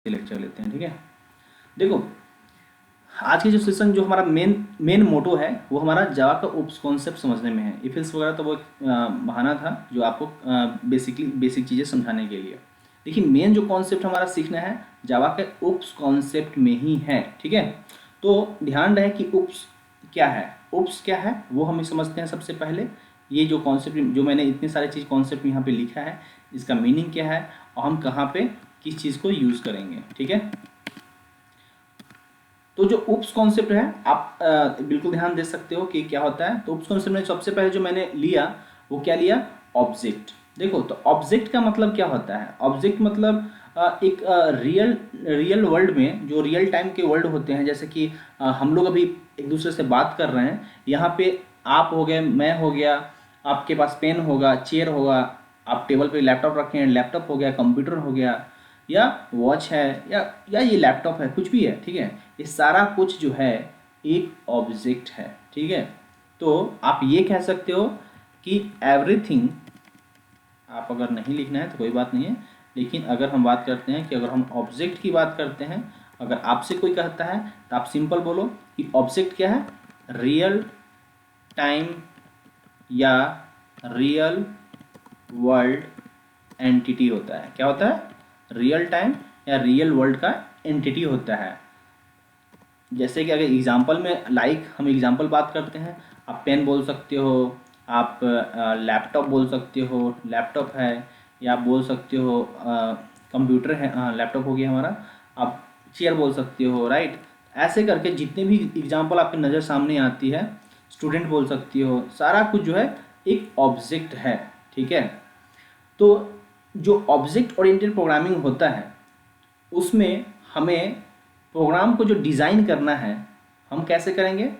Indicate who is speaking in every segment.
Speaker 1: Lecture लेते हैं, ठीक है। देखो आज की जो सेशन जो हमारा मेन मोटो है वो हमारा जावा का ओप्स कॉन्सेप्ट समझने में है। इफिल्स वगैरह तो वो एक बहाना था जो आपको बेसिक चीज़ें समझाने के लिए। देखिए मेन जो कॉन्सेप्ट हमारा सीखना है जावा के ओप्स कॉन्सेप्ट में ही है, ठीक है। तो ध्यान रहे कि ओप्स क्या है, ओप्स क्या है वो हमें समझते हैं सबसे पहले। ये जो कॉन्सेप्ट जो मैंने इतने सारे चीज़ कॉन्सेप्ट यहाँ पे लिखा है इसका मीनिंग क्या है और हम कहाँ पे किस चीज़ को यूज़ करेंगे, ठीक है। तो जो उप्स कॉन्सेप्ट है आप बिल्कुल ध्यान दे सकते हो कि क्या होता है। तो उप्स कॉन्सेप्ट में सबसे पहले जो मैंने लिया वो क्या लिया, ऑब्जेक्ट। देखो तो ऑब्जेक्ट का मतलब क्या होता है, ऑब्जेक्ट मतलब एक रियल वर्ल्ड में जो रियल टाइम के वर्ल्ड होते हैं, जैसे कि हम लोग अभी एक दूसरे से बात कर रहे हैं, यहाँ पे आप हो गए, मैं हो गया, आपके पास पेन होगा, चेयर होगा, आप टेबल पे लैपटॉप रखे हैं, लैपटॉप हो गया, कंप्यूटर हो गया, या वॉच है, या ये लैपटॉप है, कुछ भी है, ठीक है। ये सारा कुछ जो है एक ऑब्जेक्ट है, ठीक है। तो आप ये कह सकते हो कि एवरीथिंग, आप अगर नहीं लिखना है तो कोई बात नहीं है, लेकिन अगर हम बात करते हैं कि अगर हम ऑब्जेक्ट की बात करते हैं, अगर आपसे कोई कहता है तो आप सिंपल बोलो कि ऑब्जेक्ट क्या है, रियल टाइम या रियल वर्ल्ड एंटिटी होता है। क्या होता है, रियल टाइम या रियल वर्ल्ड का एंटिटी होता है। जैसे कि अगर एग्जांपल में हम एग्जांपल बात करते हैं, आप पेन बोल सकते हो, आप लैपटॉप बोल सकते हो, लैपटॉप है, या आप बोल सकते हो कंप्यूटर है, लैपटॉप हो गया हमारा, आप चेयर बोल सकते हो, राइट। ऐसे करके जितने भी एग्जांपल आपकी नज़र सामने आती है, स्टूडेंट बोल सकती हो, सारा कुछ जो है एक ऑब्जेक्ट है, ठीक है। तो जो ऑब्जेक्ट ओरिएंटेड प्रोग्रामिंग होता है उसमें हमें प्रोग्राम को जो डिज़ाइन करना है हम कैसे करेंगे,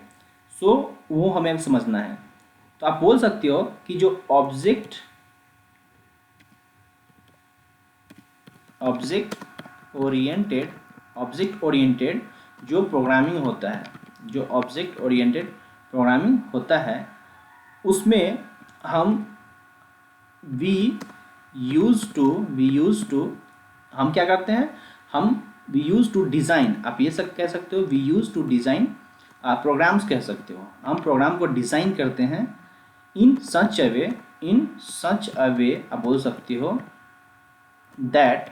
Speaker 1: वो हमें समझना है। तो आप बोल सकते हो कि जो ऑब्जेक्ट ओरिएंटेड जो प्रोग्रामिंग होता है, जो ऑब्जेक्ट ओरिएंटेड प्रोग्रामिंग होता है उसमें हम वी यूज टू हम क्या करते हैं, वी यूज टू डिज़ाइन, आप ये सब कह सकते हो, we use to design programs कह सकते हो। हम प्रोग्राम को डिज़ाइन करते हैं इन सच अ वे आप बोल सकते हो that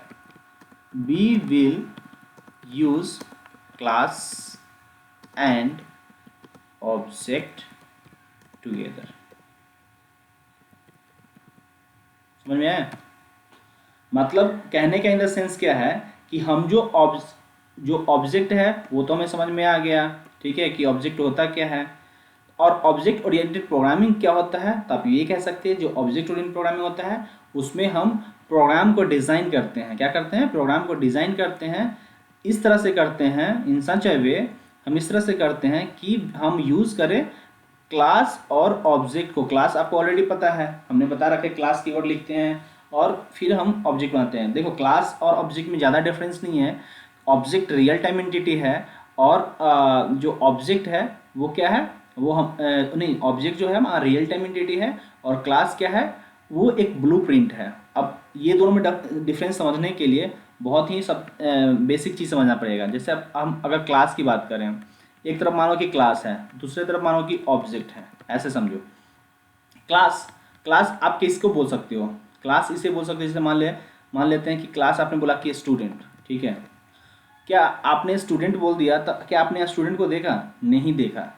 Speaker 1: we will use class and object together. समझ में आया, मतलब कहने का इन द सेंस क्या है कि हम जो ऑब्जेक्ट है वो तो हमें समझ में आ गया, ठीक है, कि ऑब्जेक्ट होता क्या है। और ऑब्जेक्ट ओरिएंटेड प्रोग्रामिंग क्या होता है, तो आप ये कह सकते हैं जो ऑब्जेक्ट ओरिएंटेड प्रोग्रामिंग होता है उसमें हम प्रोग्राम को डिज़ाइन करते हैं। क्या करते हैं, प्रोग्राम को डिज़ाइन करते हैं, इस तरह से करते हैं, इन सच अ वे, हम इस तरह से करते हैं कि हम यूज़ करें क्लास और ऑब्जेक्ट को। क्लास आपको ऑलरेडी पता है, हमने बता रखा है, क्लास कीवर्ड लिखते हैं और फिर हम ऑब्जेक्ट बनाते हैं। देखो क्लास और ऑब्जेक्ट में ज़्यादा डिफरेंस नहीं है, ऑब्जेक्ट रियल टाइम एंटिटी है और जो ऑब्जेक्ट है वो क्या है, वो हम नहीं, ऑब्जेक्ट जो है हमारा रियल टाइम एंटिटी है और क्लास क्या है, वो एक ब्लूप्रिंट है। अब ये दोनों में डिफरेंस समझने के लिए बहुत ही सब बेसिक चीज़ समझना पड़ेगा। जैसे अब हम अगर क्लास की बात करें, एक तरफ मानो कि क्लास है, दूसरे तरफ मानो कि ऑब्जेक्ट है, ऐसे समझो। क्लास क्लास आप किसको बोल सकते हो, क्लास इसे बोल सकते हो, जैसे मान लेते हैं कि क्लास आपने बोला कि स्टूडेंट, ठीक है। क्या आपने स्टूडेंट बोल दिया तो क्या आपने स्टूडेंट को देखा, नहीं देखा।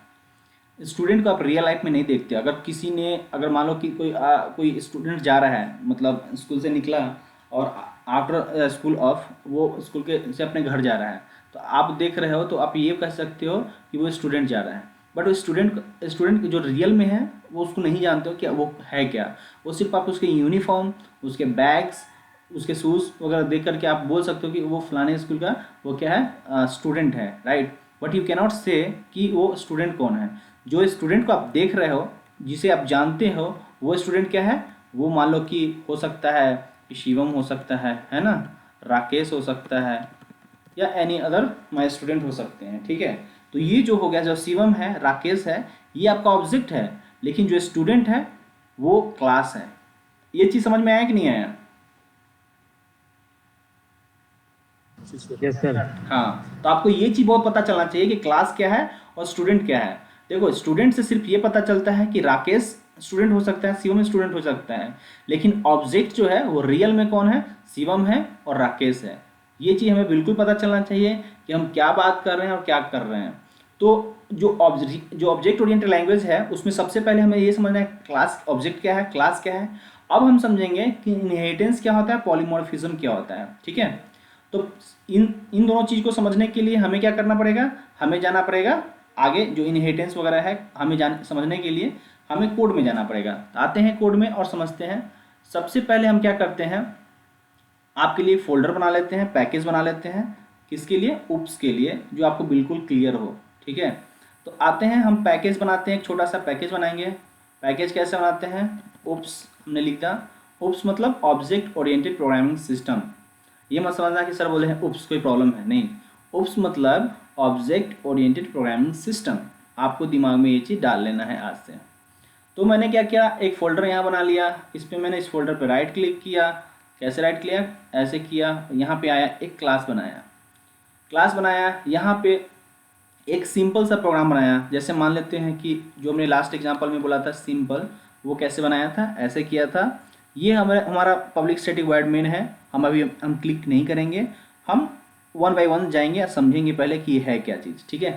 Speaker 1: स्टूडेंट को आप रियल लाइफ में नहीं देखते। अगर मान लो कि कोई स्टूडेंट जा रहा है, मतलब स्कूल से निकला और आफ्टर स्कूल ऑफ वो स्कूल के से अपने घर जा रहा है, तो आप देख रहे हो तो आप ये कह सकते हो कि वो स्टूडेंट जा रहा है। बट वो स्टूडेंट जो रियल में है वो उसको नहीं जानते हो क्या वो है क्या, वो सिर्फ आप उसके यूनिफॉर्म, उसके बैग्स, उसके शूज़ वगैरह देख करके आप बोल सकते हो कि वो फलाने स्कूल का वो क्या है, स्टूडेंट है, right. But you cannot say कि वो स्टूडेंट कौन है। जो स्टूडेंट को आप देख रहे हो, जिसे आप जानते हो, वो स्टूडेंट क्या है, वो मान लो कि हो सकता है कि शिवम हो सकता है ना, राकेश हो सकता है, या एनी अदर माई स्टूडेंट हो सकते हैं, ठीक है। तो ये जो हो गया, जो शिवम है, राकेश है, ये आपका ऑब्जेक्ट है, लेकिन जो स्टूडेंट है वो क्लास है। ये चीज़ समझ में आया कि नहीं आया।
Speaker 2: Yes sir.
Speaker 1: हाँ, तो आपको ये चीज़ बहुत पता चलना चाहिए कि क्लास क्या है और स्टूडेंट क्या है। देखो, स्टूडेंट से सिर्फ ये पता चलता है कि राकेश स्टूडेंट हो सकता है, शिवम स्टूडेंट हो सकता है, लेकिन ऑब्जेक्ट जो है वो रियल में कौन है, शिवम है और राकेश है। ये चीज़ हमें बिल्कुल पता चलना चाहिए कि हम क्या बात कर रहे हैं और क्या कर रहे हैं। तो जो ऑब्जेक्ट ओरिएंटेड लैंग्वेज है उसमें सबसे पहले हमें ये समझना है क्लास, ऑब्जेक्ट क्या है, क्लास क्या है। अब हम समझेंगे कि इनहेरिटेंस क्या होता है, पॉलीमॉर्फिज्म क्या होता है। ठीक है, तो इन इन दोनों चीज़ को समझने के लिए हमें क्या करना पड़ेगा, हमें जाना पड़ेगा आगे, जो इनहेरिटेंस वगैरह है हमें समझने के लिए हमें कोड में जाना पड़ेगा। आते हैं कोड में और समझते हैं। सबसे पहले हम क्या करते हैं, आपके लिए फोल्डर बना लेते हैं, पैकेज बना लेते हैं। किसके लिए, उप्स के लिए, जो आपको बिल्कुल क्लियर हो। ठीक है, तो आते हैं हम पैकेज बनाते हैं, एक छोटा सा पैकेज बनाएंगे। पैकेज कैसे बनाते हैं, उप्स हमने लिखा। उप्स मतलब ऑब्जेक्ट ओरिएंटेड प्रोग्रामिंग सिस्टम। ये मत समझना कि सर बोले हैं उप्स कोई प्रॉब्लम है, नहीं। उप्स मतलब ऑब्जेक्ट ओरिएंटेड प्रोग्रामिंग सिस्टम। आपको दिमाग में ये चीज़ डाल लेना है आज से। तो मैंने क्या किया, एक फ़ोल्डर यहाँ बना लिया। इस पर मैंने इस फोल्डर पर राइट क्लिक किया। कैसे राइट किया, ऐसे किया, यहाँ पे आया, एक क्लास बनाया। क्लास बनाया, यहाँ पे एक सिंपल सा प्रोग्राम बनाया। जैसे मान लेते हैं कि जो हमने लास्ट एग्जांपल में बोला था सिंपल, वो कैसे बनाया था, ऐसे किया था। ये हमारा पब्लिक स्टैटिक वॉइड मेन है। हम क्लिक नहीं करेंगे, हम वन बाय वन जाएंगे, समझेंगे पहले कि ये है क्या चीज़। ठीक है,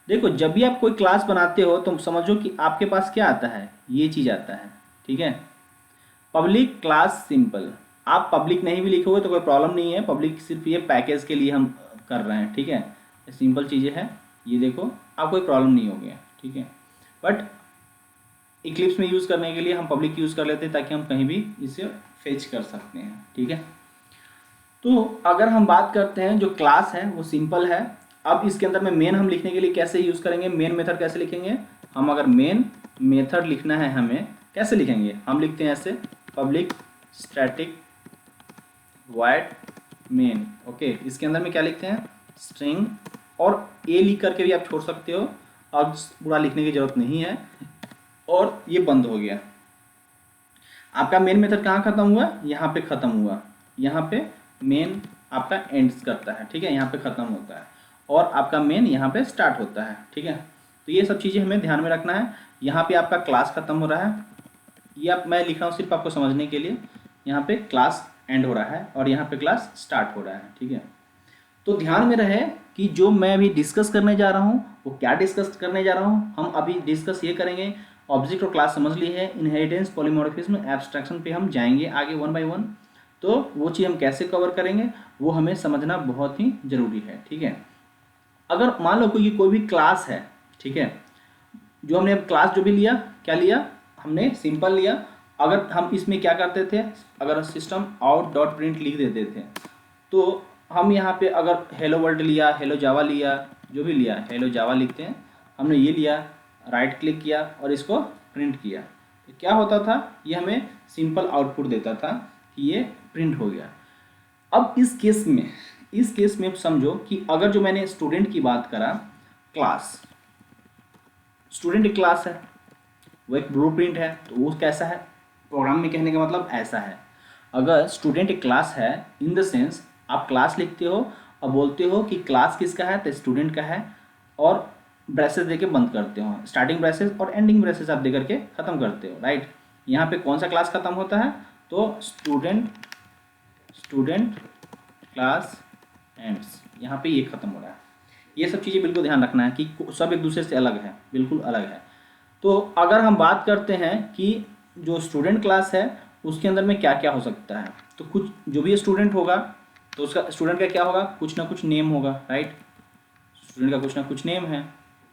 Speaker 1: देखो, जब भी आप कोई क्लास बनाते हो तो समझो कि आपके पास क्या आता है, ये चीज़ आता है। ठीक है, पब्लिक क्लास सिंपल। आप पब्लिक नहीं भी लिखोगे तो कोई प्रॉब्लम नहीं है, पब्लिक सिर्फ ये पैकेज के लिए हम कर रहे हैं। ठीक है, ये सिंपल चीज़ें हैं, ये देखो, आप कोई प्रॉब्लम नहीं हो गया। ठीक है, बट इक्लिप्स में यूज़ करने के लिए हम पब्लिक यूज़ कर लेते हैं ताकि हम कहीं भी इसे फेच कर सकते हैं। ठीक है, तो अगर हम बात करते हैं, जो क्लास है वो सिंपल है। अब इसके अंदर में मेन हम लिखने के लिए कैसे यूज़ करेंगे, मेन मेथड कैसे लिखेंगे हम, अगर मेन मेथड लिखना है हमें, कैसे लिखेंगे, हम लिखते हैं ऐसे, public static void main. Okay, इसके अंदर में क्या लिखते हैं, स्ट्रिंग, और ए लिख करके भी आप छोड़ सकते हो, अब पूरा लिखने की जरूरत नहीं है। और ये बंद हो गया। आपका मेन मेथड कहाँ खत्म हुआ, यहाँ पे खत्म हुआ। यहाँ पे मेन आपका एंड्स करता है। ठीक है, यहाँ पे खत्म होता है और आपका मेन यहाँ पे स्टार्ट होता है। ठीक है, तो ये सब चीज़ें हमें ध्यान में रखना है। यहाँ पे आपका क्लास खत्म हो रहा है, ये आप मैं लिख रहा हूँ सिर्फ आपको समझने के लिए। यहाँ पे क्लास एंड हो रहा है और यहाँ पे क्लास स्टार्ट हो रहा है। ठीक है, तो ध्यान में रहे कि जो मैं अभी डिस्कस करने जा रहा हूँ वो क्या डिस्कस करने जा रहा हूँ। हम अभी डिस्कस ये करेंगे, ऑब्जेक्ट और क्लास समझ ली है, इनहेरिटेंस, पॉलीमॉर्फिज्म, एब्स्ट्रैक्शन पे हम जाएंगे आगे वन बाय वन। तो वो चीज़ हम कैसे कवर करेंगे वो हमें समझना बहुत ही ज़रूरी है। ठीक है, अगर मान लो कोई भी क्लास है, ठीक है, जो हमने क्लास जो भी लिया, क्या लिया हमने, सिंपल लिया। अगर हम इसमें क्या करते थे, अगर सिस्टम आउट डॉट प्रिंट लिख देते थे, तो हम यहाँ पे अगर हेलो वर्ल्ड लिया, हेलो जावा लिया, जो भी लिया, हेलो जावा लिखते हैं, हमने ये लिया, राइट क्लिक किया और इसको प्रिंट किया, तो क्या होता था, ये हमें सिंपल आउटपुट देता था कि ये प्रिंट हो गया। अब इस केस में समझो कि अगर जो मैंने स्टूडेंट की बात करा, क्लास, स्टूडेंट एक क्लास है, वो एक ब्लूप्रिंट है, तो वो कैसा है, प्रोग्राम में कहने का मतलब ऐसा है। अगर स्टूडेंट एक क्लास है, इन द सेंस आप क्लास लिखते हो और बोलते हो कि क्लास किसका है, तो स्टूडेंट का है, और ब्रेसेस देके बंद करते हो, स्टार्टिंग ब्रेसेस और एंडिंग ब्रेसेस आप दे करके ख़त्म करते हो, राइट। यहाँ पे कौन सा क्लास ख़त्म होता है, तो स्टूडेंट क्लास एंड्स, यहाँ पे ये ख़त्म हो रहा है। ये सब चीज़ें बिल्कुल ध्यान रखना है कि सब एक दूसरे से अलग है, बिल्कुल अलग है। तो अगर हम बात करते हैं कि जो स्टूडेंट क्लास है उसके अंदर में क्या क्या हो सकता है, तो कुछ जो भी स्टूडेंट होगा तो उसका स्टूडेंट का क्या होगा, कुछ ना कुछ नेम होगा, राइट। स्टूडेंट का कुछ ना कुछ नेम है।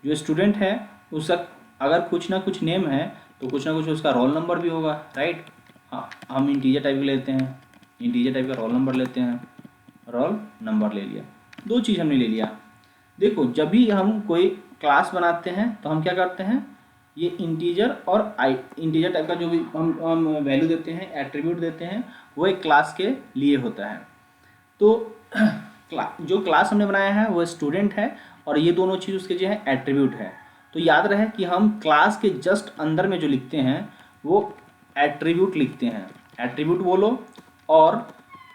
Speaker 1: जो स्टूडेंट है उसका अगर कुछ ना कुछ नेम है तो कुछ ना कुछ उसका रोल नंबर भी होगा, राइट। हाँ, हम इंटीजर टाइप लेते हैं, इंटीजर टाइप का रोल नंबर लेते हैं, रोल नंबर ले लिया, दो चीज़ हमने ले लिया। देखो, जब भी हम कोई क्लास बनाते हैं तो हम क्या करते हैं, ये इंटीजर और इंटीजर टाइप का जो भी हम वैल्यू देते हैं, एट्रीब्यूट देते हैं, वो एक क्लास के लिए होता है। तो जो क्लास हमने बनाया है वो स्टूडेंट है और ये दोनों चीज़ उसके जो है एट्रीब्यूट है। तो याद रहे कि हम क्लास के जस्ट अंदर में जो लिखते हैं वो एट्रीब्यूट लिखते हैं, एट्रीब्यूट बोलो, और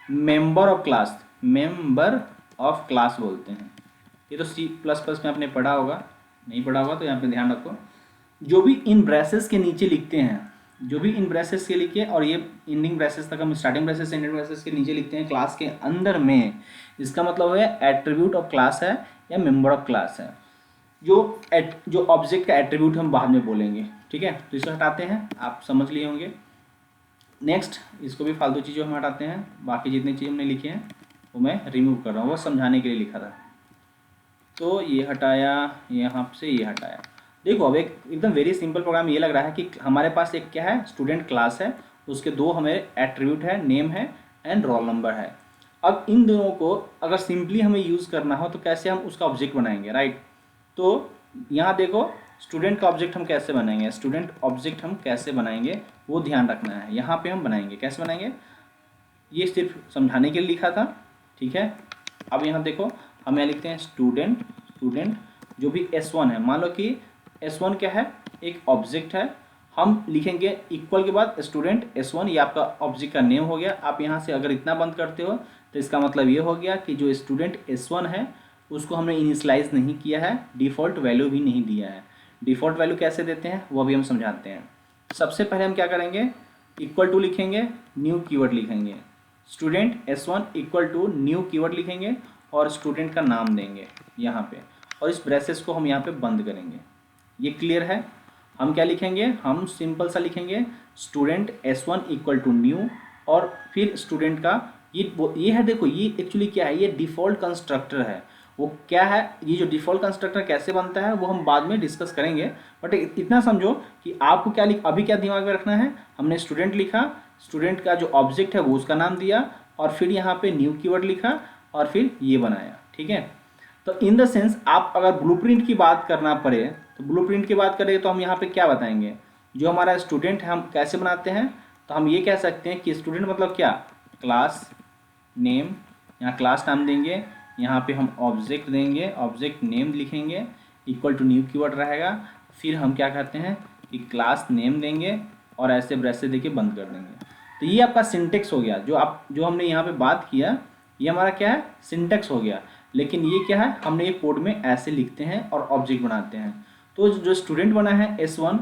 Speaker 1: member of class, member of class बोलते हैं। ये तो C++ में आपने पढ़ा होगा, नहीं पढ़ा होगा तो यहाँ पे ध्यान रखो। जो भी इन ब्रेसेस के नीचे लिखते हैं, जो भी इन ब्रेसेस के लिखे और ये इंडिंग ब्रेसेस तक हम स्टार्टिंग ब्रेसेस एंडिंग ब्रेसेस के नीचे लिखते हैं क्लास के अंदर में, इसका मतलब है एट्रीब्यूट ऑफ क्लास है या मेंबर ऑफ क्लास है। जो ऑब्जेक्ट का एट्रीब्यूट हम बाद में बोलेंगे, ठीक है। तो इसे हटाते हैं, आप समझ लिए होंगे। नेक्स्ट, इसको भी फालतू चीज़ों हम हटाते हैं, बाकी जितनी चीज़ हमने लिखी हैं वो मैं रिमूव कर रहा हूँ, वो समझाने के लिए लिखा था। तो ये हटाया, यहाँ से ये हटाया। देखो अब एकदम वेरी सिंपल प्रोग्राम ये लग रहा है कि हमारे पास एक क्या है, स्टूडेंट क्लास है, उसके दो हमें एट्रीब्यूट है, नेम है एंड रोल नंबर है। अब इन दोनों को अगर सिंपली हमें यूज़ करना हो तो कैसे हम उसका ऑब्जेक्ट बनाएंगे, राइट। तो यहाँ देखो स्टूडेंट का ऑब्जेक्ट हम कैसे बनाएंगे, स्टूडेंट ऑब्जेक्ट हम कैसे बनाएंगे वो ध्यान रखना है। यहाँ पे हम बनाएंगे, कैसे बनाएंगे, ये सिर्फ समझाने के लिए लिखा था, ठीक है। अब यहाँ देखो हम यहाँ लिखते हैं स्टूडेंट जो भी S1 है, मान लो कि S1 क्या है, एक ऑब्जेक्ट है। हम लिखेंगे इक्वल के बाद स्टूडेंट S1, ये आपका ऑब्जेक्ट का नेम हो गया। आप यहाँ से अगर इतना बंद करते हो तो इसका मतलब ये हो गया कि जो स्टूडेंट S1 है उसको हमने इनिशियलाइज नहीं किया है, डिफ़ॉल्ट वैल्यू भी नहीं दिया है। डिफ़ॉल्ट वैल्यू कैसे देते हैं वो भी हम समझाते हैं। सबसे पहले हम क्या करेंगे, इक्वल टू लिखेंगे, न्यू कीवर्ड लिखेंगे, student S1 equal to new keyword लिखेंगे और स्टूडेंट का नाम देंगे यहाँ पे, और इस ब्रेसेस को हम यहाँ पे बंद करेंगे। ये क्लियर है। हम क्या लिखेंगे, हम सिंपल सा लिखेंगे student S1 equal to new, और फिर स्टूडेंट का ये है, देखो ये एक्चुअली क्या है, ये डिफ़ॉल्ट कंस्ट्रक्टर है। वो क्या है, ये जो डिफ़ॉल्ट कंस्ट्रक्टर कैसे बनता है वो हम बाद में डिस्कस करेंगे, बट इतना समझो कि आपको क्या अभी क्या दिमाग में रखना है। हमने स्टूडेंट लिखा, स्टूडेंट का जो ऑब्जेक्ट है वो उसका नाम दिया, और फिर यहाँ पे न्यू कीवर्ड लिखा और फिर ये बनाया, ठीक है। तो इन द सेंस आप अगर ब्लूप्रिंट की बात करना पड़े तो ब्लूप्रिंट की बात करें तो हम यहाँ पे क्या बताएंगे, जो हमारा स्टूडेंट है हम कैसे बनाते हैं। तो हम ये कह सकते हैं कि स्टूडेंट मतलब क्या, क्लास नेम, यहाँ क्लास नाम देंगे, यहाँ पे हम ऑब्जेक्ट देंगे, ऑब्जेक्ट नेम लिखेंगे, इक्वल टू न्यू कीवर्ड रहेगा। फिर हम क्या कहते हैं कि क्लास नेम देंगे और ऐसे ब्रेसेस देके बंद कर देंगे। तो ये आपका सिंटेक्स हो गया, जो हमने यहाँ पे बात किया ये हमारा क्या है, सिंटेक्स हो गया। लेकिन ये क्या है, हमने ये कोड में ऐसे लिखते हैं और ऑब्जेक्ट बनाते हैं। तो जो स्टूडेंट बना है S1,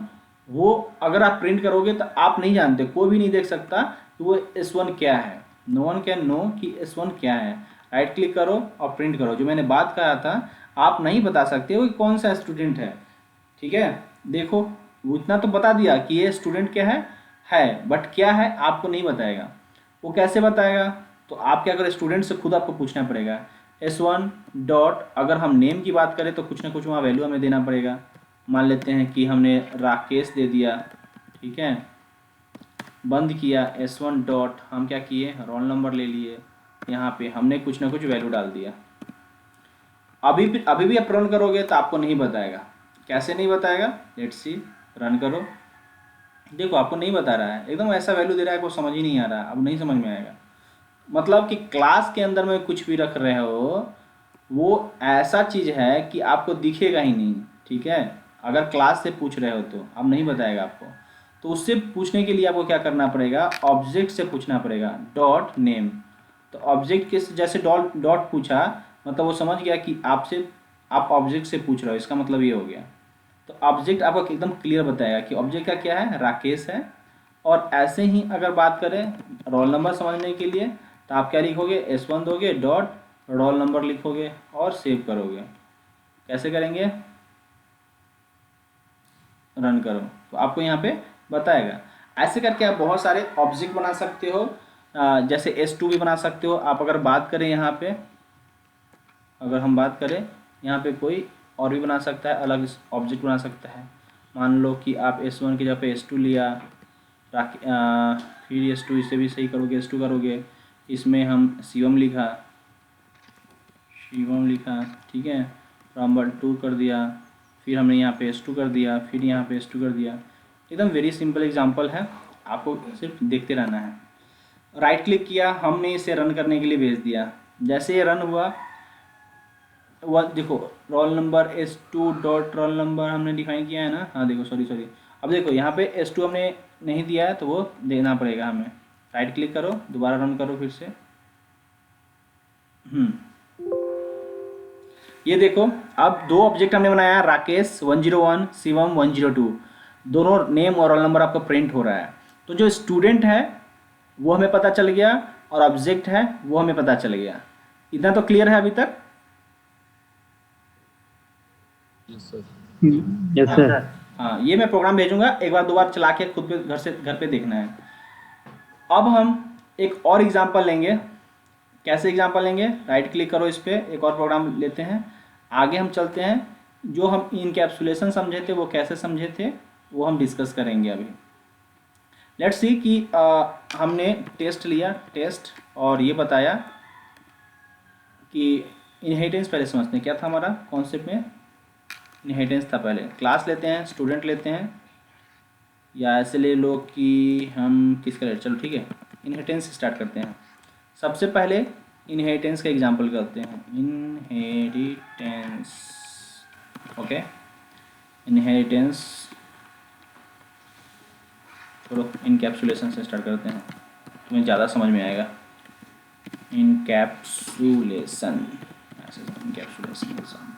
Speaker 1: वो अगर आप प्रिंट करोगे तो आप नहीं जानते, कोई भी नहीं देख सकता कि वो S1 क्या है। नो वन कैन नो कि S1 क्या है। राइट क्लिक करो और प्रिंट करो। जो मैंने बात कहा था, आप नहीं बता सकते हो कि कौन सा स्टूडेंट है, ठीक है। देखो वो इतना तो बता दिया कि ये स्टूडेंट क्या है, बट क्या है आपको नहीं बताएगा। वो कैसे बताएगा, तो आप क्या करें, स्टूडेंट से खुद आपको पूछना पड़ेगा। S1 डॉट, अगर हम नेम की बात करें तो कुछ ना कुछ वहाँ वैल्यू हमें देना पड़ेगा। मान लेते हैं कि हमने राकेश दे दिया, ठीक है, बंद किया। S1 डॉट हम क्या किए, रोल नंबर ले लिए, यहाँ पे हमने कुछ ना कुछ वैल्यू डाल दिया। अभी भी आप रन करोगे तो आपको नहीं बताएगा। कैसे नहीं बताएगा, लेट्स सी, रन करो, देखो आपको नहीं बता रहा है, एकदम ऐसा वैल्यू दे रहा है आपको समझ ही नहीं आ रहा, अब नहीं समझ में आएगा। मतलब कि क्लास के अंदर में कुछ भी रख रहे हो वो ऐसा चीज़ है कि आपको दिखेगा ही नहीं, ठीक है। अगर क्लास से पूछ रहे हो तो अब नहीं बताएगा आपको। तो उससे पूछने के लिए आपको क्या करना पड़ेगा, ऑब्जेक्ट से पूछना पड़ेगा, डॉट नेम। तो ऑब्जेक्ट के जैसे डॉट पूछा, मतलब वो समझ गया कि आप ऑब्जेक्ट से पूछ रहे हो, इसका मतलब ये हो गया। तो ऑब्जेक्ट आपको एकदम क्लियर बताएगा कि ऑब्जेक्ट का क्या है, राकेश है। और ऐसे ही अगर बात करें रोल नंबर समझने के लिए, तो आप क्या लिखोगे, S1 दोगे, डॉट रोल नंबर लिखोगे और सेव करोगे। कैसे करेंगे, रन करो, तो आपको यहाँ पे बताएगा। ऐसे करके आप बहुत सारे ऑब्जेक्ट बना सकते हो, जैसे S2 भी बना सकते हो। आप अगर बात करें यहाँ पे, अगर हम बात करें यहाँ पे, कोई और भी बना सकता है, अलग ऑब्जेक्ट बना सकता है। मान लो कि आप S1 की जगह पे S2 लिया, फिर S2, इसे भी सही करोगे, S2 करोगे, इसमें हम शिवम लिखा, ठीक है, नंबर 2 कर दिया, फिर हमने यहाँ पे S2 कर दिया, फिर यहाँ पे S2 कर दिया। एकदम वेरी सिंपल एग्जांपल है, आपको सिर्फ देखते रहना है। राइट क्लिक किया, हमने इसे रन करने के लिए भेज दिया। जैसे ये रन हुआ, वह देखो roll number S2 dot roll number हमने डिफाइन किया है ना, हाँ देखो, सॉरी, अब देखो यहाँ पे S2 हमने नहीं दिया है तो वो देना पड़ेगा हमें। राइट क्लिक करो, दोबारा रन करो फिर से, ये देखो, अब दो ऑब्जेक्ट हमने बनाया, राकेश 101, शिवम 102, दोनों नेम और रोल नंबर आपका प्रिंट हो रहा है। तो जो स्टूडेंट है वो हमें पता चल गया और ऑब्जेक्ट है वो हमें पता चल गया। इतना तो क्लियर है अभी तक?
Speaker 2: Yes sir.
Speaker 1: हाँ, ये मैं प्रोग्राम भेजूंगा, एक बार दो बार चला के खुद पे घर पे देखना है। अब हम एक और एग्जांपल लेंगे। कैसे एग्जांपल लेंगे? राइट क्लिक करो इस पर, एक और प्रोग्राम लेते हैं, आगे हम चलते हैं। जो हम इनकैप्सुलेशन समझे थे वो कैसे समझे थे वो हम डिस्कस करेंगे अभी। लेट्स सी कि हमने टेस्ट लिया, टेस्ट, और ये बताया कि इनहेरिटेंस पहले समझते हैं क्या था हमारा कॉन्सेप्ट में। इनहेरिटेंस था, पहले क्लास लेते हैं, स्टूडेंट लेते हैं, या ऐसे ले लो कि हम किसका ले, चलो ठीक है, इनहेरिटेंस स्टार्ट करते हैं। सबसे पहले इनहेरिटेंस का एग्जांपल करते हैं, इनहेरिटेंस। ओके, इनहेरिटेंस, चलो इनकैप्सुलेशन से स्टार्ट करते हैं, तुम्हें ज़्यादा समझ में आएगा। Encapsulation, encapsulation.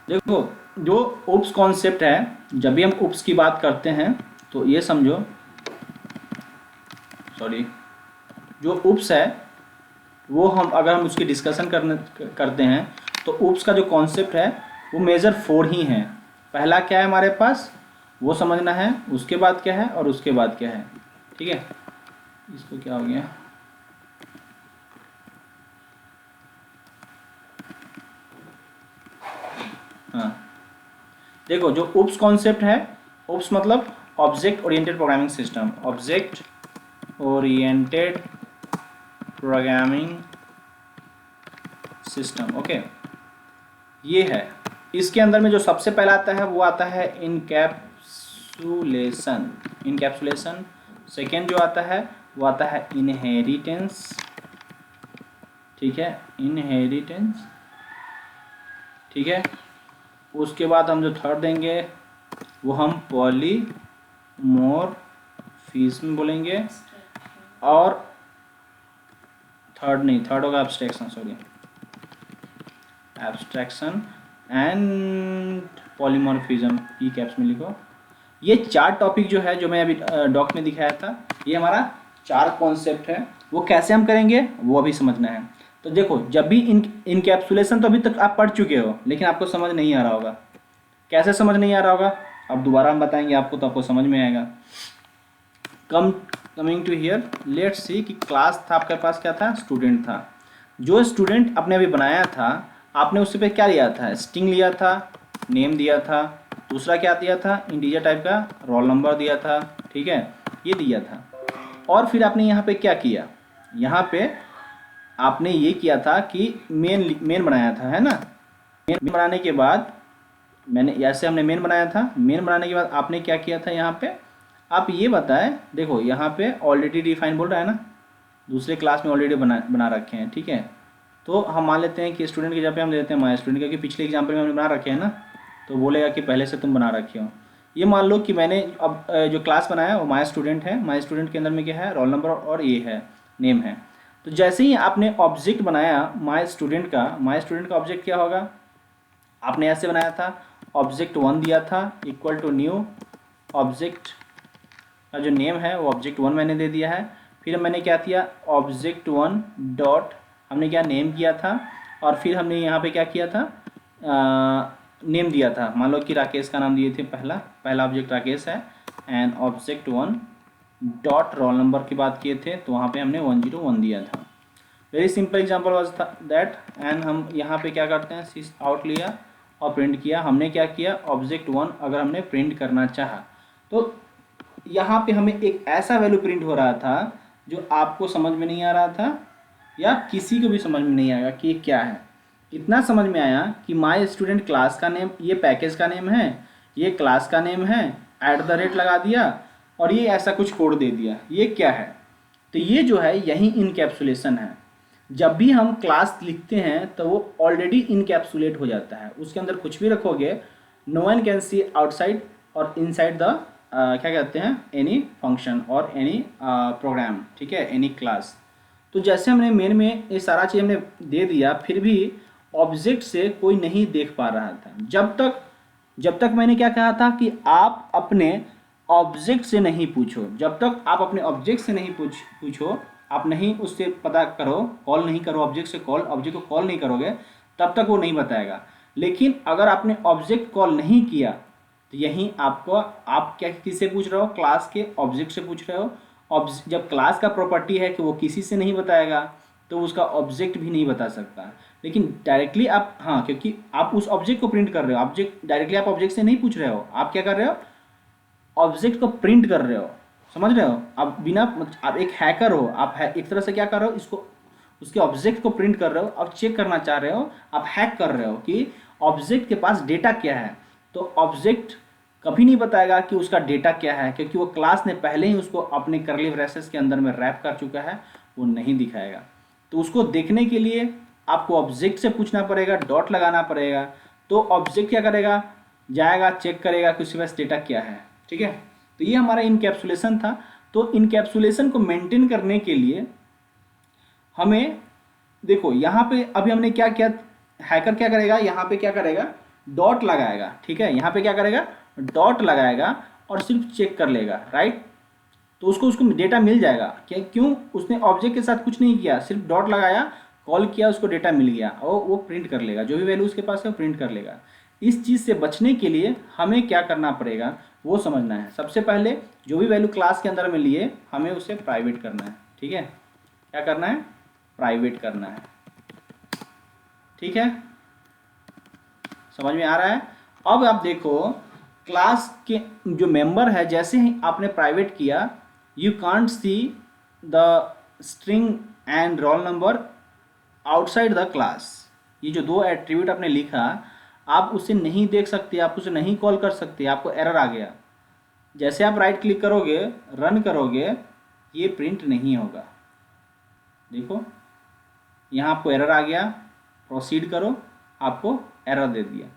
Speaker 1: देखो, जो उप्स कॉन्सेप्ट है, जब भी हम उप्स की बात करते हैं तो ये समझो, सॉरी, जो उप्स है वो अगर हम उसकी डिस्कशन करते हैं तो उप्स का जो कॉन्सेप्ट है वो मेजर 4 ही हैं। पहला क्या है हमारे पास वो समझना है, उसके बाद क्या है और उसके बाद क्या है, ठीक है। इसको क्या हो गया, हाँ, देखो जो उप्स कॉन्सेप्ट है, उप्स मतलब object oriented programming system, object oriented programming system. Okay, ये है। इसके अंदर में जो सबसे पहला आता है वो आता है इनकैप्सुलेशन, इनकैप्सुलेशन। सेकेंड जो आता है वो आता है इनहेरिटेंस, ठीक है, इनहेरिटेंस, ठीक है। उसके बाद हम जो थर्ड देंगे वो हम पॉलीमॉर्फिज्म बोलेंगे, और थर्ड नहीं, थर्ड होगा abstraction, sorry, abstraction and polymorphism, E caps में लिखो। ये 4 टॉपिक जो है, जो मैं अभी डॉक में दिखाया था, ये हमारा 4 कॉन्सेप्ट है। वो कैसे हम करेंगे वो अभी समझना है। तो देखो, जब भी इनकैप्सुलेशन तो अभी तक आप पढ़ चुके हो, लेकिन आपको समझ नहीं आ रहा होगा। कैसे समझ नहीं आ रहा होगा, अब दोबारा हम बताएंगे आपको तो आपको समझ में आएगा। Coming to here, let's see कि क्लास था आपके पास, क्या था, स्टूडेंट था। जो स्टूडेंट आपने अभी बनाया था, आपने उससे पे क्या लिया था, स्ट्रिंग लिया था, नेम दिया था, दूसरा क्या दिया था, इंटीजर टाइप का रोल नंबर दिया था, ठीक है, ये दिया था। और फिर आपने यहाँ पे क्या किया, यहाँ पे आपने ये किया था कि मेन बनाया था, है ना। मेन बनाने के बाद ऐसे हमने मेन बनाया था। मेन बनाने के बाद आपने क्या किया था, यहाँ पे आप ये बताएं, देखो यहाँ पे ऑलरेडी डिफाइन बोल रहा है ना, दूसरे क्लास में ऑलरेडी बना रखे हैं, ठीक है। तो हम मान लेते हैं कि स्टूडेंट की जगह पे हम देते हैं माई स्टूडेंट, क्योंकि पिछले एग्जाम्पल में हमने बना रखे हैं ना, तो बोलेगा कि पहले से तुम बना रखे हो। ये मान लो कि मैंने अब जो क्लास बनाया वो माई स्टूडेंट है। माई स्टूडेंट के अंदर में क्या है, रोल नंबर और ये है, नेम है। तो जैसे ही आपने ऑब्जेक्ट बनाया माई स्टूडेंट का ऑब्जेक्ट क्या होगा, आपने ऐसे बनाया था, ऑब्जेक्ट 1 दिया था इक्वल टू न्यू ऑब्जेक्ट का जो नेम है वो ऑब्जेक्ट 1 मैंने दे दिया है। फिर मैंने क्या किया, ऑब्जेक्ट 1 डॉट हमने क्या नेम किया था, और फिर हमने यहाँ पे क्या किया था, नेम दिया था। मान लो कि राकेश का नाम दिए थे, पहला ऑब्जेक्ट राकेश है, and object 1 dot roll number की बात किए थे, तो वहाँ पे हमने 101 दिया था। Very simple example was that. And हम यहाँ पे क्या करते हैं, सिस आउट लिया और प्रिंट किया। हमने क्या किया, ऑब्जेक्ट 1 अगर हमने प्रिंट करना चाहा तो यहाँ पे हमें एक ऐसा वैल्यू प्रिंट हो रहा था जो आपको समझ में नहीं आ रहा था, या किसी को भी समझ में नहीं आएगा कि ये क्या है। इतना समझ में आया कि माई स्टूडेंट क्लास का नेम, ये पैकेज का नेम है, ये क्लास का नेम है, @ लगा दिया और ये ऐसा कुछ कोड दे दिया, ये क्या है। तो ये जो है यही इनकैप्सुलेशन है। जब भी हम क्लास लिखते हैं तो वो ऑलरेडी इनकैप्सुलेट हो जाता है, उसके अंदर कुछ भी रखोगे, no one can see outside और इनसाइड द क्या कहते हैं, एनी फंक्शन और एनी प्रोग्राम, ठीक है, एनी क्लास। तो जैसे हमने मेन में ये सारा चीज़ हमने दे दिया, फिर भी ऑब्जेक्ट से कोई नहीं देख पा रहा था। जब तक मैंने क्या कहा था कि आप अपने ऑब्जेक्ट से नहीं पूछो, जब तक आप अपने ऑब्जेक्ट से नहीं पूछो, आप नहीं उससे पता करो, कॉल नहीं करो ऑब्जेक्ट से, ऑब्जेक्ट को कॉल नहीं करोगे, तब तक वो नहीं बताएगा। लेकिन अगर आपने ऑब्जेक्ट कॉल नहीं किया तो यहीं आपको, आप क्या किससे पूछ रहे हो, क्लास के ऑब्जेक्ट से पूछ रहे हो। जब क्लास का प्रॉपर्टी है कि वो किसी से नहीं बताएगा, तो उसका ऑब्जेक्ट भी नहीं बता सकता। लेकिन डायरेक्टली आप, हाँ, क्योंकि आप उस ऑब्जेक्ट को प्रिंट कर रहे हो, ऑब्जेक्ट डायरेक्टली आप ऑब्जेक्ट से नहीं पूछ रहे हो, आप क्या कर रहे हो, ऑब्जेक्ट को प्रिंट कर रहे हो। समझ रहे हो? आप बिना, आप एक हैकर हो, आप एक तरह से क्या कर रहे हो, इसको, उसके ऑब्जेक्ट को प्रिंट कर रहे हो, आप चेक करना चाह रहे हो, आप हैक कर रहे हो कि ऑब्जेक्ट के पास डेटा क्या है। तो ऑब्जेक्ट कभी नहीं बताएगा कि उसका डेटा क्या है, क्योंकि वो क्लास ने पहले ही उसको अपने कर्ली ब्रेसेस के अंदर में रैप कर चुका है, वो नहीं दिखाएगा। तो उसको देखने के लिए आपको ऑब्जेक्ट से पूछना पड़ेगा, डॉट लगाना पड़ेगा। तो ऑब्जेक्ट क्या करेगा, जाएगा चेक करेगा कि उसके पास डेटा क्या है। ठीक है, तो ये हमारा इनकैप्सुलेशन था। तो इनकैप्सुलेशन को मेंटेन करने के लिए हमें, देखो यहाँ पे अभी हमने क्या किया, हैकर क्या करेगा, यहाँ पे क्या करेगा, डॉट लगाएगा। ठीक है, यहाँ पे क्या करेगा, डॉट लगाएगा और सिर्फ चेक कर लेगा, राइट। तो उसको उसको डेटा मिल जाएगा। क्या, क्यों, उसने ऑब्जेक्ट के साथ कुछ नहीं किया, सिर्फ डॉट लगाया, कॉल किया, उसको डेटा मिल गया और वो प्रिंट कर लेगा, जो भी वैल्यू उसके पास है वो प्रिंट कर लेगा। इस चीज़ से बचने के लिए हमें क्या करना पड़ेगा वो समझना है। सबसे पहले जो भी वैल्यू क्लास के अंदर में लिए, हमें उसे प्राइवेट करना है। ठीक है, क्या करना है, प्राइवेट करना है। ठीक है, समझ में आ रहा है? अब आप देखो, क्लास के जो मेंबर है, जैसे ही आपने प्राइवेट किया, you can't see the string and roll number outside the class. ये जो दो एट्रीब्यूट आपने लिखा, आप उसे नहीं देख सकते, आप उसे नहीं कॉल कर सकते, आपको एरर आ गया। जैसे आप राइट क्लिक करोगे, रन करोगे, ये प्रिंट नहीं होगा। देखो यहाँ आपको एरर आ गया, प्रोसीड करो, आपको एरर दे दिया।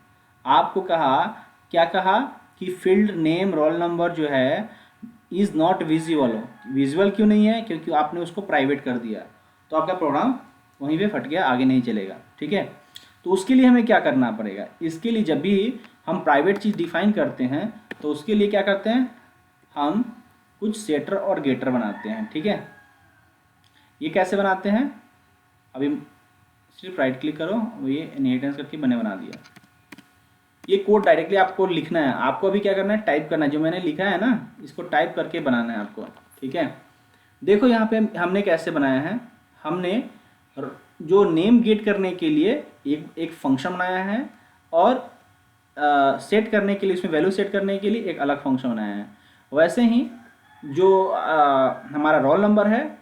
Speaker 1: आपको कहा, क्या कहा कि फील्ड नेम रोल नंबर जो है इज़ नॉट विजिबल। विजुअल क्यों नहीं है, क्योंकि आपने उसको प्राइवेट कर दिया। तो आपका प्रोग्राम वहीं पे फट गया, आगे नहीं चलेगा। ठीक है, तो उसके लिए हमें क्या करना पड़ेगा, इसके लिए जब भी हम प्राइवेट चीज़ डिफाइन करते हैं, तो उसके लिए क्या करते हैं, हम कुछ सेटर और गेटर बनाते हैं। ठीक है, ये कैसे बनाते हैं, अभी सिर्फ राइट क्लिक करो, ये इनहेरिटेंस करके बना दिया। ये कोड डायरेक्टली आपको लिखना है, आपको अभी क्या करना है, टाइप करना है, जो मैंने लिखा है ना, इसको टाइप करके बनाना है आपको। ठीक है, देखो यहाँ पे हमने कैसे बनाया है, हमने जो नेम गेट करने के लिए एक फंक्शन बनाया है, और सेट करने के लिए, इसमें वैल्यू सेट करने के लिए एक अलग फंक्शन बनाया है। वैसे ही जो हमारा रोल नंबर है,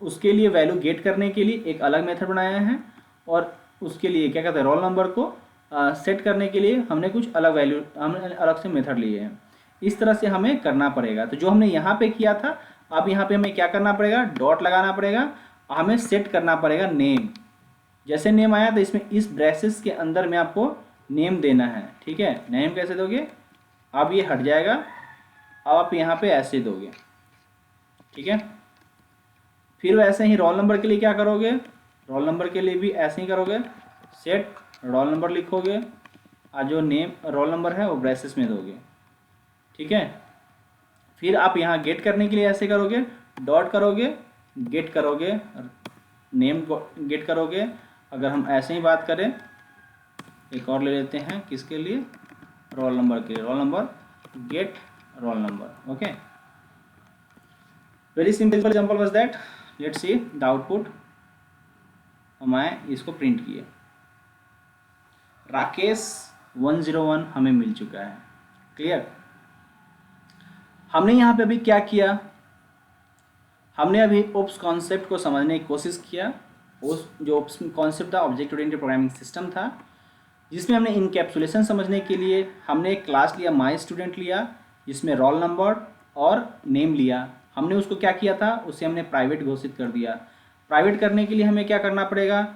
Speaker 1: उसके लिए वैल्यू गेट करने के लिए एक अलग मेथड बनाया है, और उसके लिए क्या कहते हैं, रोल नंबर को सेट करने के लिए हमने कुछ अलग वैल्यू, हमने अलग से मेथड लिए हैं। इस तरह से हमें करना पड़ेगा। तो जो हमने यहाँ पे किया था, अब यहाँ पे हमें क्या करना पड़ेगा, डॉट लगाना पड़ेगा, हमें सेट करना पड़ेगा नेम। जैसे नेम आया तो इसमें इस ब्रेसेस के अंदर में आपको नेम देना है। ठीक है, नेम कैसे दोगे, अब ये हट जाएगा, अब आप यहाँ पे ऐसे दोगे। ठीक है, फिर वैसे ही रोल नंबर के लिए क्या करोगे, रोल नंबर के लिए भी ऐसे ही करोगे, सेट रोल नंबर लिखोगे, और जो नेम रोल नंबर है वो ब्रेसेस में दोगे। ठीक है, फिर आप यहाँ गेट करने के लिए ऐसे करोगे, डॉट करोगे, गेट करोगे, नेम गेट करोगे। अगर हम ऐसे ही बात करें, एक और ले लेते हैं, किसके लिए, रोल नंबर के लिए, roll number get roll number. Okay, very simple example was that. Let's see the output. मैं इसको प्रिंट किए, राकेश 101 हमें मिल चुका है। क्लियर? हमने यहाँ पे अभी क्या किया, हमने अभी ओप्स कॉन्सेप्ट को समझने की कोशिश किया। उस जो ओप्स कॉन्सेप्ट था, ऑब्जेक्ट ओरिएंटेड प्रोग्रामिंग सिस्टम था, जिसमें हमने इनकैप्सुलेशन समझने के लिए हमने एक क्लास लिया, माई स्टूडेंट लिया, जिसमें रोल नंबर और नेम लिया। हमने उसको क्या किया था, उसे हमने प्राइवेट घोषित कर दिया। प्राइवेट करने के लिए हमें क्या करना पड़ेगा,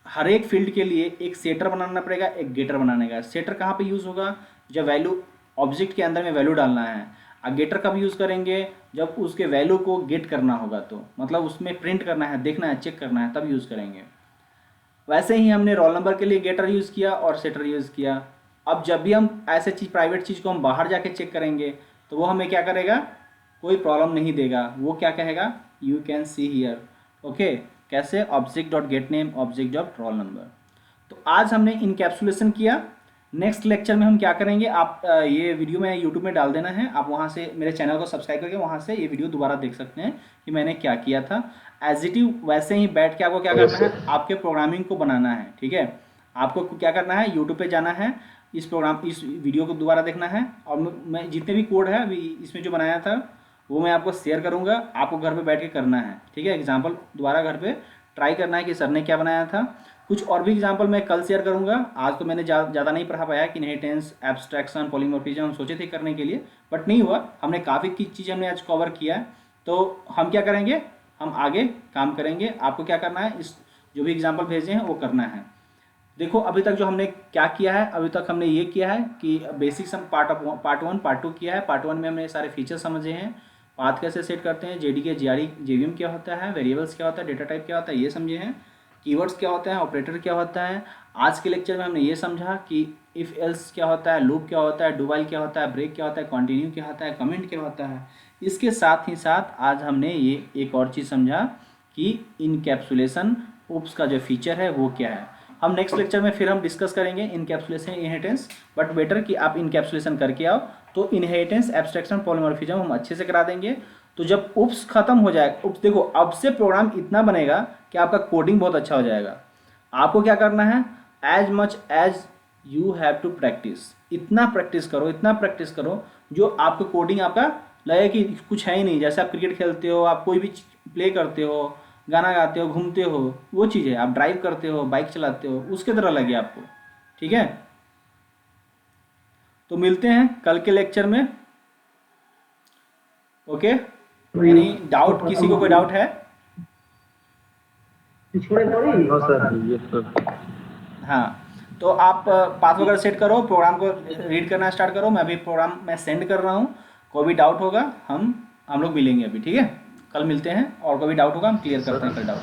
Speaker 1: हर एक फील्ड के लिए एक सेटर बनाना पड़ेगा, एक गेटर बनाने का। सेटर कहाँ पे यूज़ होगा, जब वैल्यू ऑब्जेक्ट के अंदर में वैल्यू डालना है। अब गेटर कब यूज़ करेंगे, जब उसके वैल्यू को गेट करना होगा, तो मतलब उसमें प्रिंट करना है, देखना है, चेक करना है, तब यूज़ करेंगे। वैसे ही हमने रोल नंबर के लिए गेटर यूज़ किया और सेटर यूज़ किया। अब जब भी हम ऐसे चीज़, प्राइवेट चीज़ को हम बाहर जाके चेक करेंगे तो वो हमें क्या करेगा, कोई प्रॉब्लम नहीं देगा। वो क्या कहेगा, you can see here. Okay, कैसे, object dot get name, object dot roll number. तो आज हमने इनकैप्सुलेशन किया। नेक्स्ट लेक्चर में हम क्या करेंगे, आप ये वीडियो में यूट्यूब में डाल देना है, आप वहाँ से मेरे चैनल को सब्सक्राइब करके वहाँ से ये वीडियो दोबारा देख सकते हैं कि मैंने क्या किया था। एज इट इज वैसे ही बैठ के आपको क्या करना है, आपके प्रोग्रामिंग को बनाना है। ठीक है, आपको क्या करना है, यूट्यूब पे जाना है, इस वीडियो को दोबारा देखना है, और मैं जितने भी कोड है अभी इसमें जो बनाया था वो मैं आपको शेयर करूँगा, आपको घर पे बैठ के करना है। ठीक है, एग्जाम्पल दोबारा घर पे ट्राई करना है कि सर ने क्या बनाया था। कुछ और भी एग्जाम्पल मैं कल शेयर करूंगा। आज तो मैंने ज़्यादा नहीं पढ़ा पाया कि इनहेरिटेंस, एब्स्ट्रैक्शन, पॉलीमॉर्फिज्म हम सोचे थे करने के लिए, बट नहीं हुआ। हमने काफ़ी चीज़ हमने आज कवर किया है। तो हम क्या करेंगे, हम आगे काम करेंगे। आपको क्या करना है, इस जो भी एग्जाम्पल भेजे हैं वो करना है। देखो अभी तक जो हमने क्या किया है, अभी तक हमने ये किया है कि बेसिक्स हम पार्ट 1 पार्ट 2 किया है। पार्ट 1 में हमने सारे फीचर्स समझे हैं, पाथ कैसे सेट करते हैं, जेडीके जीआरई जेवीएम क्या होता है, वेरिएबल्स क्या होता है, डेटा टाइप क्या होता है, ये समझे हैं, कीवर्ड्स क्या होता है, ऑपरेटर क्या होता है। आज के लेक्चर में हमने ये समझा कि इफ़ एल्स क्या होता है, लूप क्या होता है, डू व्हाइल क्या होता है, ब्रेक क्या होता है, कंटिन्यू क्या होता है, कमेंट क्या होता है। इसके साथ ही साथ आज हमने ये एक और चीज़ समझा कि इनकैप्सुलेशन ओप्स का जो फीचर है वो क्या है। हम नेक्स्ट लेक्चर में फिर हम डिस्कस करेंगे इनकैप्सुलेशन, इनहेरिटेंस, बट बेटर कि आप इनकैप्सुलेशन करके आओ। तो इनहेरिटेंस, एब्स्ट्रैक्शन, पॉलीमॉर्फिज्म हम अच्छे से करा देंगे। तो जब उप्स खत्म हो जाए, उप्स देखो अब से प्रोग्राम इतना बनेगा कि आपका कोडिंग बहुत अच्छा हो जाएगा। आपको क्या करना है, as much as you have to practice, इतना प्रैक्टिस करो, इतना प्रैक्टिस करो जो आपका कोडिंग आपका लगे कि कुछ है ही नहीं। जैसे आप क्रिकेट खेलते हो, आप कोई भी प्ले करते हो, गाना गाते हो, घूमते हो, वो चीज़ है। आप ड्राइव करते हो, बाइक चलाते हो, उसके तरह लगे आपको। ठीक है, तो मिलते हैं कल के लेक्चर में। ओके, एनी डाउट, किसी को कोई डाउट है?
Speaker 2: हाँ सर, ये सर।
Speaker 1: हाँ, तो आप पाथ वगैरह सेट करो, प्रोग्राम को रीड करना स्टार्ट करो। मैं अभी प्रोग्राम मैं सेंड कर रहा हूँ। कोई भी डाउट होगा हम लोग मिलेंगे अभी। ठीक है, कल मिलते हैं, और कोई भी डाउट होगा हम क्लियर करते हैं कल डाउट।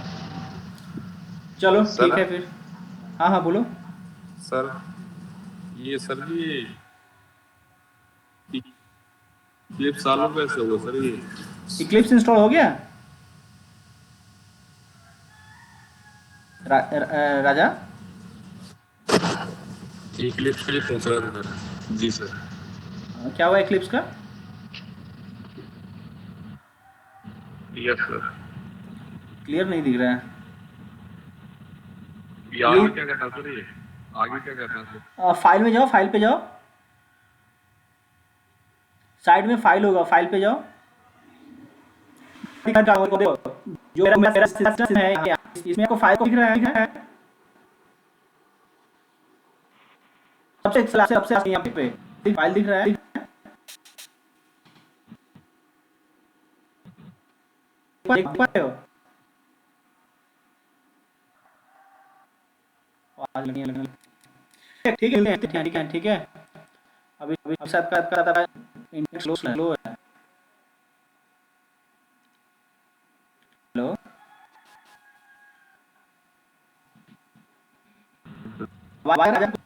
Speaker 1: चलो ठीक
Speaker 2: सर
Speaker 1: है फिर। हाँ हाँ बोलो।
Speaker 2: सर ये सर जी क्लिप चालू कैसे होगा सर ये?
Speaker 1: इक्लिप्स इंस्टॉल हो गया राजा?
Speaker 2: ये क्लिप के लिए पूछ रहा था सर। जी सर।
Speaker 1: क्या हुआ इक्लिप्स का?
Speaker 2: Yes sir.
Speaker 1: क्लियर नहीं दिख रहा है।
Speaker 2: ये आगे क्या करना सर, ये आगे क्या करना सर?
Speaker 1: फाइल में जाओ, फाइल पे जाओ, साइड में फाइल होगा, फाइल पे जाओ। जो मेरा सिस्टम है इसमें आपको फाइल दिख रहा है, सबसे यहाँ पे फाइल दिख रहा है। देख पा रहे हो? ठीक है ठीक है ठीक है। अभी अभी साथ का इंटरनेट स्लो है। हेलो, आवाज